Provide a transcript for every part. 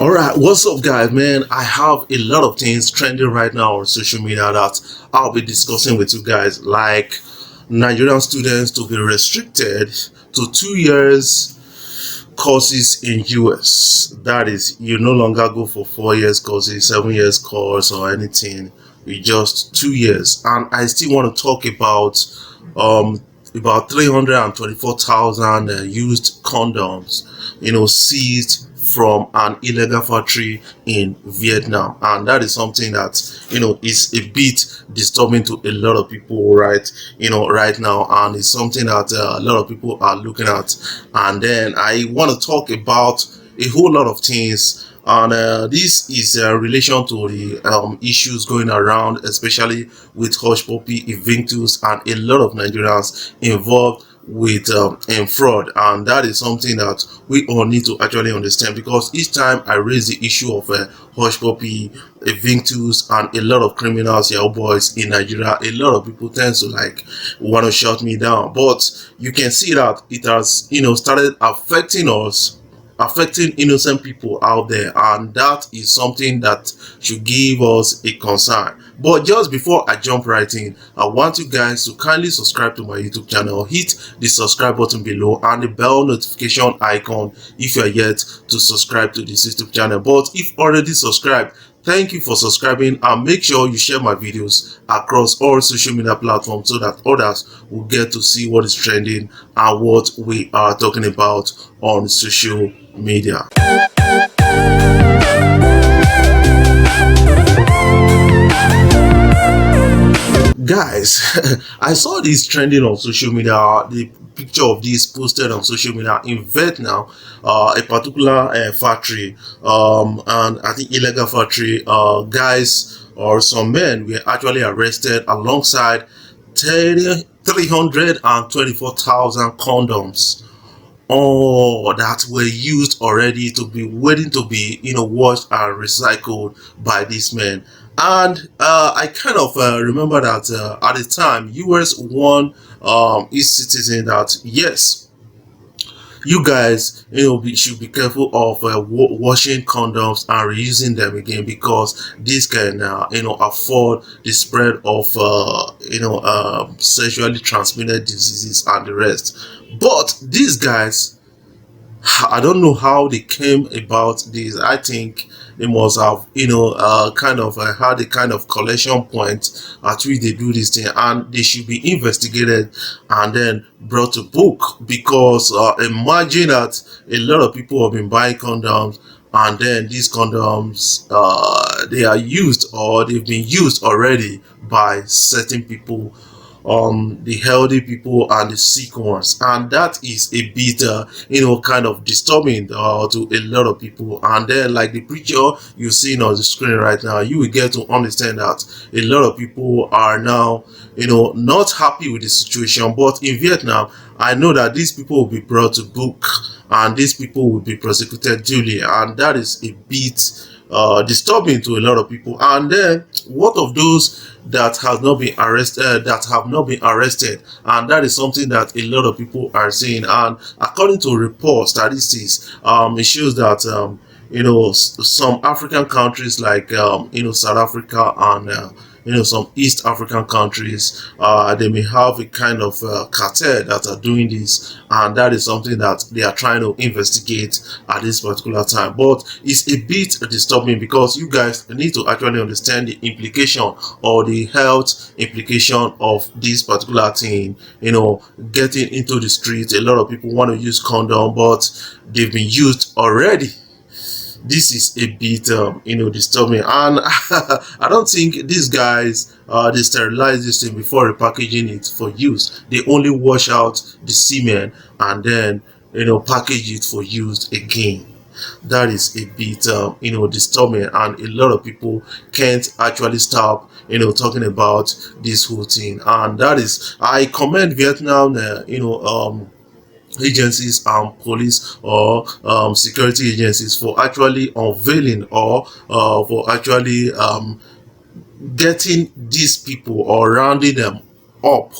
All right, what's up, guys? Man, I have a lot of things trending right now on social media that I'll be discussing with you guys, like Nigerian students to be restricted to 2 years courses in US. That is, you no longer go for 4 years courses, 7 years course, or anything. You just 2 years. And I still want to talk um about 324,000 used condoms, seized from an illegal factory in Vietnam. And that is something that is a bit disturbing to a lot of people right now, and it's something that a lot of people are looking at. And then I want to talk about a whole lot of things, and this is in relation to the issues going around, especially with Hushpuppi, Invictus, and a lot of Nigerians involved with in fraud. And that is something that we all need to actually understand, because each time I raise the issue of Hushpuppi, Invictus, and a lot of criminals, Yahoo boys in Nigeria, a lot of people tend to want to shut me down. But you can see that it has started affecting us, affecting innocent people out there, and that is something that should give us a concern. But just before I jump right in, I want you guys to kindly subscribe to my YouTube channel, hit the subscribe button below and the bell notification icon if you are yet to subscribe to this YouTube channel. But if already subscribed, thank you for subscribing, and make sure you share my videos across all social media platforms so that others will get to see what is trending and what we are talking about on social media. Guys, I saw this trending on social media, the picture of this posted on social media in Vietnam, a particular factory, and I think illegal factory. Guys or some men were actually arrested alongside 324,000 condoms, that were used already, to be waiting to be washed and recycled by these men. And I kind of remember that at the time US warned its citizen that yes, you guys should be careful of washing condoms and reusing them again, because this can afford the spread of sexually transmitted diseases and the rest. But these guys, I don't know how they came about this. I think they must have kind of had a kind of collection point at which they do this thing, and they should be investigated and then brought to book, because imagine that a lot of people have been buying condoms, and then these condoms they are used, or they've been used already by certain people, the healthy people and the sick ones. And that is a bit kind of disturbing to a lot of people. And then, like the picture you're seeing on the screen right now, you will get to understand that a lot of people are now not happy with the situation. But in Vietnam, I know that these people will be brought to book, and these people will be prosecuted duly, and that is a bit disturbing to a lot of people. And then, what of those that have not been arrested? And that is something that a lot of people are saying. And according to reports, statistics, it shows that some African countries like South Africa and some East African countries, they may have a kind of cartel that are doing this, and that is something that they are trying to investigate at this particular time. But it's a bit disturbing, because you guys need to actually understand the implication or the health implication of this particular thing. Getting into the streets, a lot of people want to use condom, but they've been used already. This is a bit disturbing, and I don't think these guys they sterilize this thing before repackaging it for use. They only wash out the semen and then package it for use again. That is a bit disturbing, and a lot of people can't actually stop talking about this whole thing. And that is, I commend Vietnam agencies and police or security agencies for actually unveiling, or for actually getting these people or rounding them up.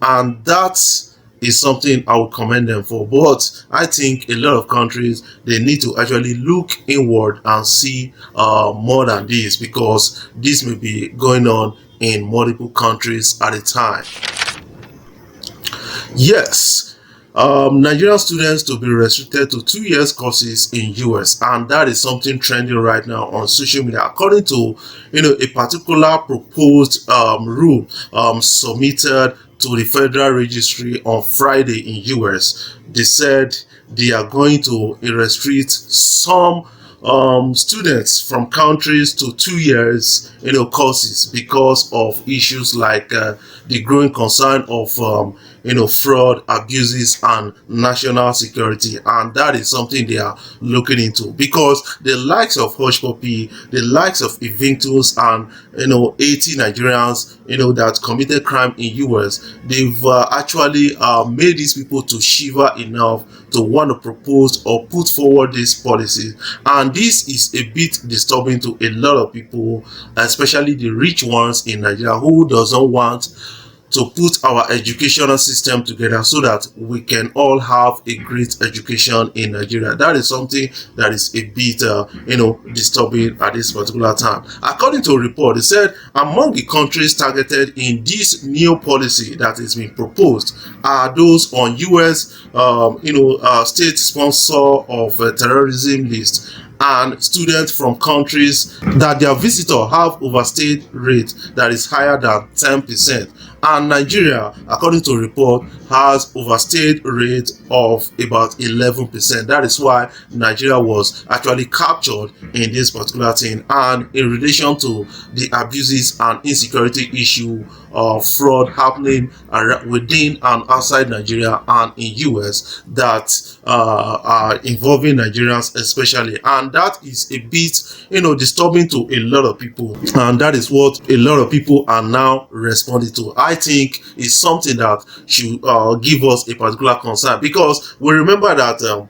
And that's is something I would commend them for. But I think a lot of countries, they need to actually look inward and see more than this, because this may be going on in multiple countries at a time. Yes, Nigerian students to be restricted to 2 years courses in US, and that is something trending right now on social media. According to a particular proposed rule submitted to the Federal Registry on Friday in US, they said they are going to restrict some students from countries to 2 years courses because of issues like the growing concern of fraud, abuses, and national security. And that is something they are looking into, because the likes of Hushpuppi, the likes of Evictus, and 80 Nigerians that committed crime in US, they've actually made these people to shiver enough to want to propose or put forward this policy. And this is a bit disturbing to a lot of people, especially the rich ones in Nigeria, who doesn't want to put our educational system together so that we can all have a great education in Nigeria. That is something that is a bit, disturbing at this particular time. According to a report, it said among the countries targeted in this new policy that is being proposed are those on U.S. State sponsor of terrorism list, and students from countries that their visitor have overstayed rate that is higher than 10%. And Nigeria, according to a report, has overstayed rate of about 11%. That is why Nigeria was actually captured in this particular thing. And in relation to the abuses and insecurity issue of fraud happening within and outside Nigeria and in US that are involving Nigerians especially, and that is a bit disturbing to a lot of people, and that is what a lot of people are now responding to. I think it's something that should give us a particular concern, because we remember that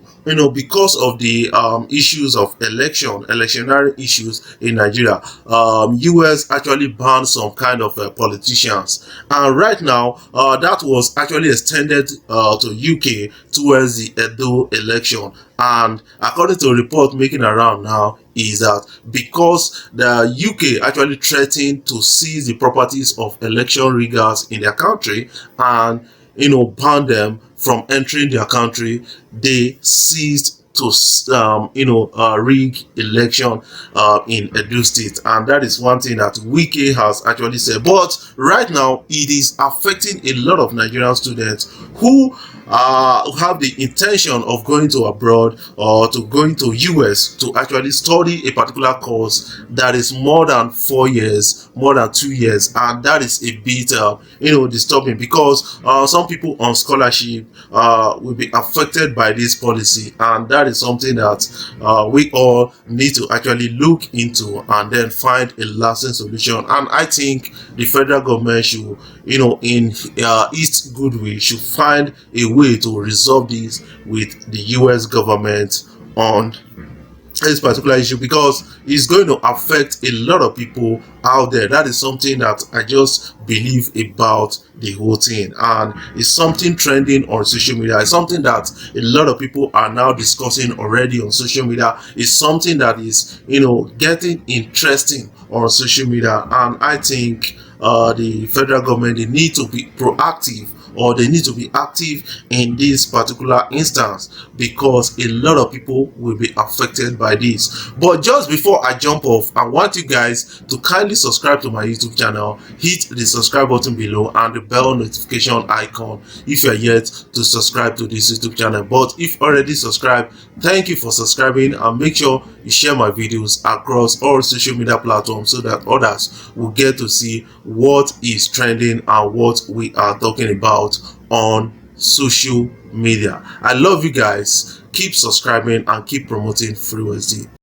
because of the issues of electionary issues in Nigeria, US actually banned some kind of politicians, and right now that was actually extended to UK towards the Edo election. And according to a report making around now, is that because the UK actually threatened to seize the properties of election riggers in their country and ban them from entering their country, they seized to rig election in Edo State, and that is one thing that Wike has actually said. But right now, it is affecting a lot of Nigerian students who have the intention of going to abroad or to going to US to actually study a particular course that is more than 4 years, more than 2 years, and that is a bit disturbing, because some people on scholarship will be affected by this policy, and that is something that we all need to actually look into and then find a lasting solution. And I think the federal government should, in its goodwill, should find a way to resolve this with the US government on this particular issue, because it's going to affect a lot of people out there. That is something that I just believe about the whole thing, and it's something trending on social media. It's something that a lot of people are now discussing already on social media. It's something that is getting interesting on social media, and I think the federal government, they need to be proactive, or they need to be active in this particular instance, because a lot of people will be affected by this. But just before I jump off, I want you guys to kindly subscribe to my YouTube channel, hit the subscribe button below and the bell notification icon if you are yet to subscribe to this YouTube channel. But if already subscribed, thank you for subscribing, and make sure you share my videos across all social media platforms so that others will get to see what is trending and what we are talking about on social media. I love you guys. Keep subscribing and keep promoting FreeWSD.